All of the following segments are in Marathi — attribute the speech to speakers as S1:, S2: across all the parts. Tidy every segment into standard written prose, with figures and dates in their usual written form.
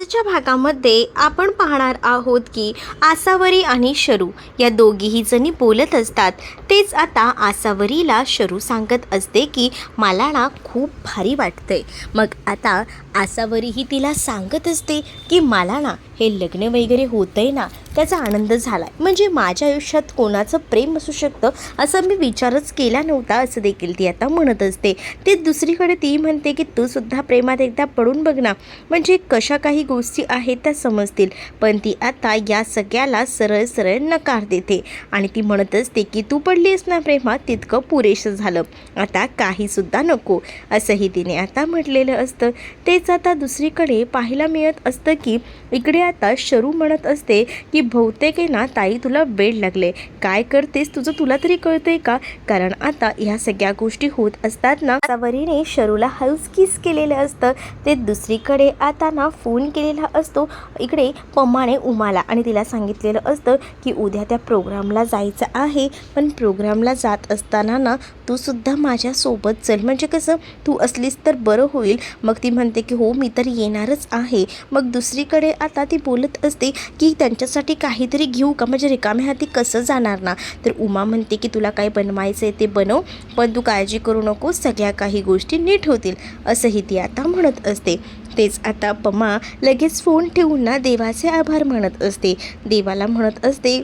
S1: आजच्या भागामध्ये आपण पाहणार आहोत की आसावरी आणि शरू या दोघीही जणी बोलत असतात. तेच आता आसावरीला शरू सांगत असते की मला ना खूप भारी वाटतंय. मग आता आसावरीही तिला सांगत असते की मला ना हे लग्न वगैरे होतंय ना त्याचा आनंद झाला, म्हणजे माझ्या आयुष्यात कोणाचं प्रेम असू शकतं असं मी विचारच केला नव्हता असं देखील ती आता म्हणत असते. ते दुसरीकडे ती म्हणते की तू सुद्धा प्रेमात एकदा पडून बघ ना, म्हणजे कशा काही गोष्टी आहेत त्या समजतील. पण ती आता या सगळ्याला सरळ सरळ नकार देते आणि ती म्हणत असते की तू पडलीस ना प्रेमात तितकं पुरेसं झालं, आता काहीसुद्धा नको असंही तिने आता म्हटलेलं असतं. तेच आता दुसरीकडे पाहायला मिळत असतं की इकडे आता शरू म्हणत असते की बहुतेक आहे ना ताई तुला बेड लागले, काय करतेस तुझं तुला तरी कळतंय का? कारण आता ह्या सगळ्या गोष्टी होत असतात ना. आसावरीने शरूला हाऊस किस केलेलं असतं. ते दुसरीकडे आता ना फोन केलेला असतो इकडे पमाने उमाला आणि तिला सांगितलेलं असतं की उद्या त्या प्रोग्रामला जायचं आहे, पण प्रोग्रामला जात असताना ना तू सुद्धा माझ्यासोबत चल, म्हणजे कसं तू असलीस तर बरं होईल. मग ती म्हणते की हो मी तर येणारच आहे. मग दुसरीकडे आता ती बोलत असते की त्यांच्यासाठी काहीतरी घेऊ का, म्हणजे रिकाम्या हाती कसं जाणार ना. तर उमा म्हणते की तुला काय बनवायचं आहे ते बनव, पण तू काळजी करू नको, सगळ्या काही गोष्टी नीट होतील असंही ती आता म्हणत असते. तेच आता पमा लगेच फोन ठेवून ना देवाचे आभार मानत असते. देवाला म्हणत असते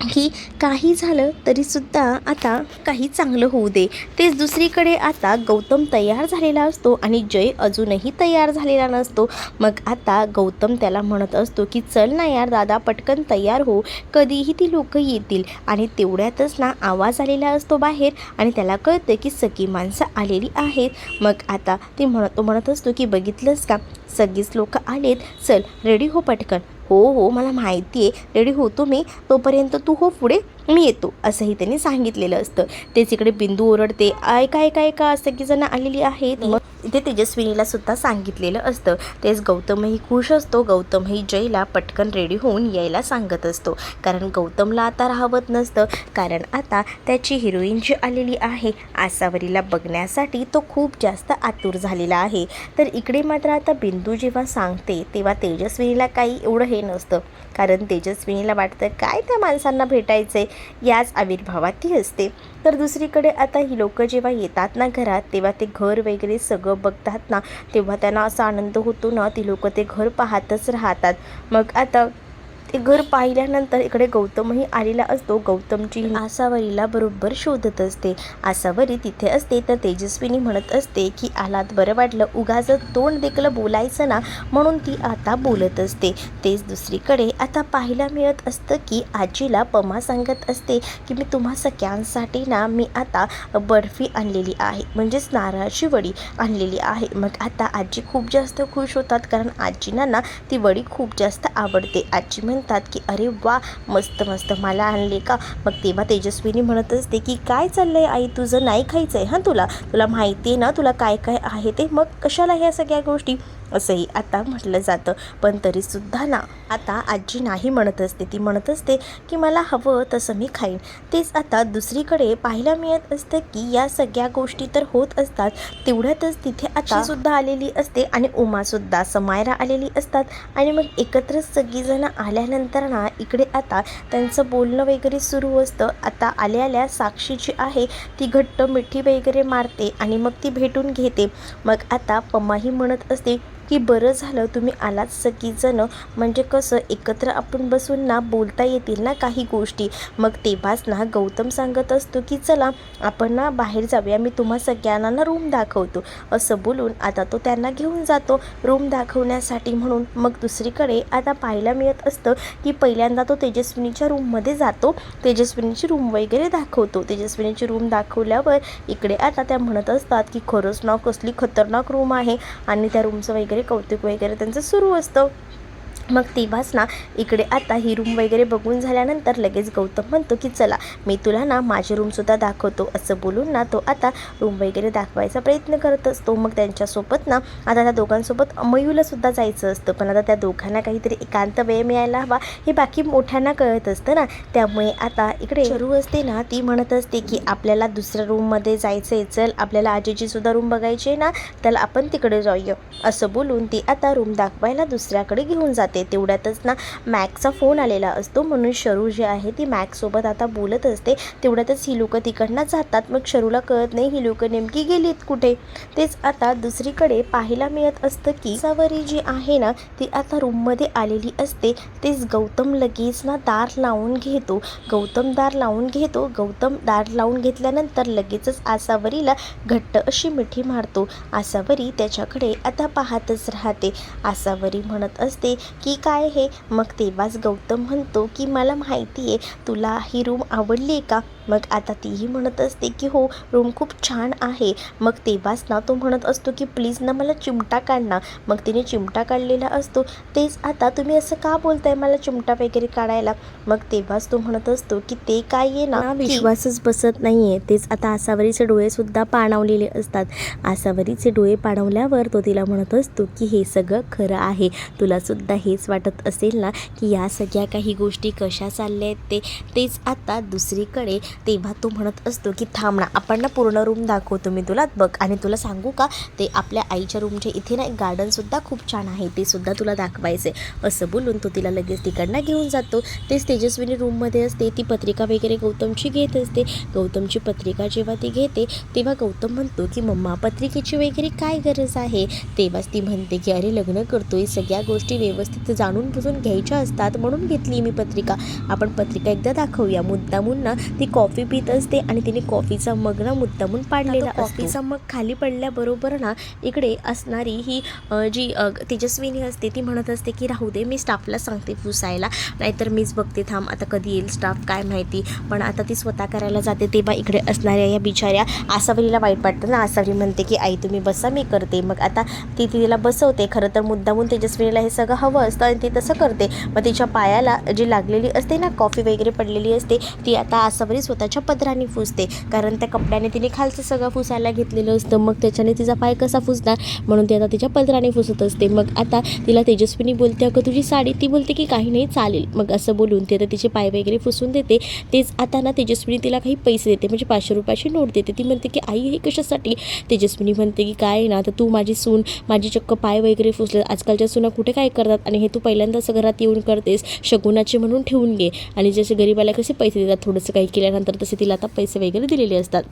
S1: की काही झालं तरीसुद्धा आता काही चांगलं होऊ दे. तेच दुसरीकडे आता गौतम तयार झालेला असतो आणि जय अजूनही तयार झालेला नसतो. मग आता गौतम त्याला म्हणत असतो की चल ना यार दादा पटकन तयार हो, कधीही ती लोक येतील. आणि तेवढ्यातच ना आवाज आलेला असतो बाहेर आणि त्याला कळतं की सगळी माणसं आलेली आहेत. मग आता ती म्हणत असतो की बघितलंस का सगळीच लोक आलेत, चल रेडी हो पटकन. हो हो मला माहिती आहे रेडी होतो मी, तोपर्यंत तू हो पुढे मी येतो असंही त्यांनी सांगितलेलं असतं. तेच इकडे बिंदू ओरडते ऐका सगळीजणं आलेली आहेत. मग इथे तेजस्विनीला सुद्धा सांगितलेलं असतं. तेच गौतमही खुश असतो. गौतमही जयला पटकन रेडी होऊन यायला सांगत असतो, कारण गौतमला आता राहवत नसतं, कारण आता त्याची हिरोईन जी आलेली आहे आसावरीला बघण्यासाठी तो खूप जास्त आतुर झालेला आहे. तर इकडे मात्र आता बिंदू जेव्हा सांगते तेव्हा तेजस्विनीला काही एवढं हे नसतं, कारण तेजस्विनीला वाटतं काय त्या माणसांना भेटायचं आहे, याच आविर्भावात ती असते. तर दुसरीकडे आता ही लोकं जेव्हा येतात ना घरात तेव्हा ते घर वगैरे सगळं बघतात ना, तेव्हा त्यांना असा आनंद होतो ना, ती लोकं ते घर पाहतच राहतात. मग आता ते घर पाहिल्यानंतर इकडे गौतमही आलेला असतो. गौतमची आसावरीला बरोबर शोधत असते. आसावरी तिथे असते तर तेजस्विनी म्हणत असते की आलात बरं वाटलं, उगाच तोंड देखलं बोलायचं ना, म्हणून ती आता बोलत असते. तेच दुसरीकडे आता पाहायला मिळत असतं की आजीला पमा सांगत असते की मी तुम्हा सगळ्यांसाठी ना मी आता बर्फी आणलेली आहे, म्हणजेच नारळाची वडी आणलेली आहे. मग आता आजी खूप जास्त खुश होतात, कारण आजींना ना ती वडी खूप जास्त आवडते. आजी म्हणतात की अरे वा मस्त मस्त मला आणले का. मग तेव्हा तेजस्विनी म्हणत असते की काय चाललंय आई तुझं, नाही खायचं आहे हां तुला माहिती आहे ना तुला काय काय आहे ते, मग कशाला ह्या सगळ्या गोष्टी असंही आता म्हटलं जातं. पण तरीसुद्धा ना आता आजी नाही म्हणत असते, ती म्हणत असते की मला हवं तसं मी खाईन. तेच आता दुसरीकडे पाहायला मिळत असतं की या सगळ्या गोष्टी तर होत असतात, तेवढ्यातच तिथे आता सुद्धा आलेली असते आणि उमासुद्धा समायरा आलेली असतात. आणि मग एकत्रच सगळीजणं आल्यानंतर ना इकडे आता त्यांचं बोलणं वगैरे सुरू असतं. आता आल्या साक्षी जी आहे ती घट्ट मिठी वगैरे मारते आणि मग ती भेटून घेते. मग आता पमाही म्हणत असते की बरं झालं तुम्ही आलात सगळीजणं, म्हणजे कसं एकत्र आपण बसून ना बोलता येतील ना काही गोष्टी. मग तेव्हाच ना गौतम सांगत असतो की चला आपण ना बाहेर जाऊया, मी तुम्हा सगळ्यांना ना रूम दाखवतो असं बोलून आता तो त्यांना घेऊन जातो रूम दाखवण्यासाठी म्हणून. मग दुसरीकडे आता पाहायला मिळत असतं की पहिल्यांदा तो तेजस्विनीच्या रूममध्ये जातो, तेजस्विनीची रूम वगैरे दाखवतो. तेजस्विनीची रूम दाखवल्यावर इकडे आता त्या म्हणत असतात की खरंच ना कसली खतरनाक रूम आहे आणि त्या रूमचं वगैरे कौतुक वगैरे त्यांचं सुरू असतं. मग तेव्हाच ना इकडे आता ही रूम वगैरे बघून झाल्यानंतर लगेच गौतम म्हणतो की चला मी तुला ना माझी रूमसुद्धा दाखवतो, असं बोलून ना तो आता रूम वगैरे दाखवायचा प्रयत्न करत असतो. मग त्यांच्यासोबत ना आता त्या दोघांसोबत मयूलासुद्धा जायचं असतं, पण आता त्या दोघांना काहीतरी एकांत वेळ मिळायला हवा हे बाकी मोठ्यांना कळत असतं ना. त्यामुळे आता इकडे शरू असते ना, ती म्हणत असते की आपल्याला दुसऱ्या रूममध्ये जायचं आहे, चल आपल्याला आजीचीसुद्धा रूम बघायची आहे ना, तर आपण तिकडे जाऊया, असं बोलून ती आता रूम दाखवायला दुसऱ्याकडे घेऊन जाते. तेवढ्यातच ना मॅक्सचा फोन आलेला असतो, म्हणून शरू जी आहे ती मॅक्ससोबत आता बोलत असते. तेवढ्यातच ही लोकं तिकडनं जातात. मग शरूला कळत नाही ही लोकं नेमकी गेलीत कुठे. तेच आता दुसरीकडे पाहायला मिळत असतं की आसावरी जी आहे ना ती आता रूममध्ये आलेली असते. तेच गौतम लगेच ना दार लावून घेतो. गौतम दार लावून घेतल्यानंतर लगेचच आसावरीला घट्ट अशी मिठी मारतो. आसावरी त्याच्याकडे आता पाहतच राहते. आसावरी म्हणत असते की काय हे. मग तेव्हाच गौतम म्हणतो की मला माहिती आहे तुला ही रूम आवडली आहे का. मग आता तीही म्हणत असते की हो रूम खूप छान आहे. मग तेव्हाच ना तो म्हणत असतो की प्लीज ना मला चिमटा काढ ना. मग तिने चिमटा काढलेला असतो. तेच आता तुम्ही असं का बोलताय मला चिमटा वगैरे काढायला. मग तेव्हाच तो म्हणत असतो की ते काय आहे ना विश्वासच बसत नाही आहे. तेच आता आसावरीचे डोळेसुद्धा पाणावलेले असतात. आसावरीचे डोळे पाणवल्यावर तो तिला म्हणत असतो की हे सगळं खरं आहे. तुलासुद्धा हेच वाटत असेल ना की या सगळ्या काही गोष्टी कशा चालल्या आहेत तेच आता दुसरीकडे तेव्हा तो म्हणत असतो की थांब ना आपण ना पूर्ण रूम दाखवतो मी तुला बघ. आणि तुला सांगू का ते आपल्या आईच्या रूमच्या इथे ना एक गार्डनसुद्धा खूप छान आहे, ते सुद्धा तुला दाखवायचे, असं बोलून तो तिला लगेच तिकडनं घेऊन जातो. तेच तेजस्विनी रूममध्ये असते. ती पत्रिका वगैरे गौतमची घेत असते. गौतमची पत्रिका जेव्हा ती घेते तेव्हा गौतम म्हणतो की मम्मा पत्रिकेची वगैरे काय गरज आहे. तेव्हाच ती म्हणते की अरे लग्न करतोय, सगळ्या गोष्टी व्यवस्थित जाणून बुजून घ्यायच्या असतात म्हणून घेतली मी पत्रिका. आपण पत्रिका एकदा दाखवूया. मुद्दामून ना ती कॉफी पित असते आणि तिने कॉफीचा मग ना मुद्दामून पाडलेला असतो. कॉफीचा मग खाली पडल्याबरोबर ना इकडे असणारी ही जी तेजस्विनी असते ती म्हणत असते की राहू दे मी स्टाफला सांगते पुसायला, नाहीतर मीच बघते थांब आता कधी येईल स्टाफ काय माहिती. पण आता ती स्वतः करायला जाते तेव्हा इकडे असणाऱ्या या बिचाऱ्या आसावरीला वाईट वाटतं ना. आसावरी म्हणते की आई तुम्ही बसा मी करते. मग आता ती तिला बसवते. खरं तर मुद्दामून तेजस्विनीला हे सगळं हवं असतं आणि ती तसं करते. मग तिच्या पायाला जी लागलेली असते ना कॉफी वगैरे पडलेली असते ती आता आसावरी स्वतःच्या पदराने फुसते, कारण त्या कपड्याने तिने खालचं सगळं फुसायला घेतलेलं असतं. मग त्याच्याने तिचा पाय कसा फुसणार म्हणून ती आता तिच्या पदराने फुसत असते. मग आता तिला तेजस्विनी बोलते अगं तुझी साडी. ती बोलते की काही नाही चालेल. मग असं बोलून ती आता तिचे पाय वगैरे फुसून देते. तेच आता ना तेजस्विनी तिला काही पैसे देते, म्हणजे 500 रुपयाची नोट देते. ती म्हणते की आई हे कशासाठी. तेजस्विनी म्हणते की काय ना तर तू माझी सून, माझी चक्क पाय वगैरे फुसले. आजकालच्या सुना कुठे काय करतात आणि हे तू पहिल्यांदाच घरात येऊन करतेस, शकुनाचे म्हणून ठेवून घे. आणि जसे गरीबाला कसे पैसे देतात थोडंसं काही केल्यानंतर तसे तिला आता पैसे वगैरे दिलेले असतात.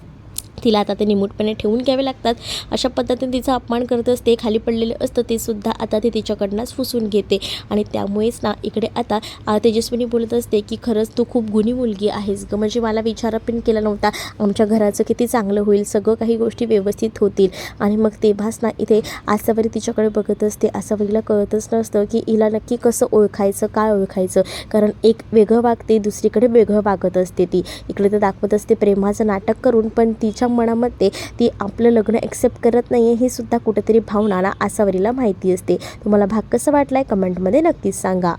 S1: तिला आता ते निमूटपणे ठेवून घ्यावे लागतात. अशा पद्धतीने तिचा अपमान करत असते. खाली पडलेलं असतं ते सुद्धा आता ते तिच्याकडनंच फुसून घेते. आणि त्यामुळेच ना इकडे आता तेजस्विनी बोलत असते की खरंच तू खूप गुणी मुलगी आहेस गं, म्हणजे मला विचार पण केला नव्हता आमच्या घराचं किती चांगलं होईल, सगळं काही गोष्टी व्यवस्थित होतील. आणि मग तेव्हाच ना इथे आसावरी तिच्याकडे बघत असते. आसावरीला कळतच नसतं की हिला नक्की कसं ओळखायचं, काय ओळखायचं, कारण एक वेगळं वागते दुसरीकडे वेगळं वागत असते. ती इकडे तर दाखवत असते प्रेमाचं नाटक करून, पण तिच्या मनामध्ये ती आपलं लग्न ॲक्सेप्ट करत नाही आहे ही सुद्धा कुठेतरी भावना आसावरीला माहिती असते. तुम्हाला भाग कसा वाटलाय कमेंटमध्ये नक्कीच सांगा.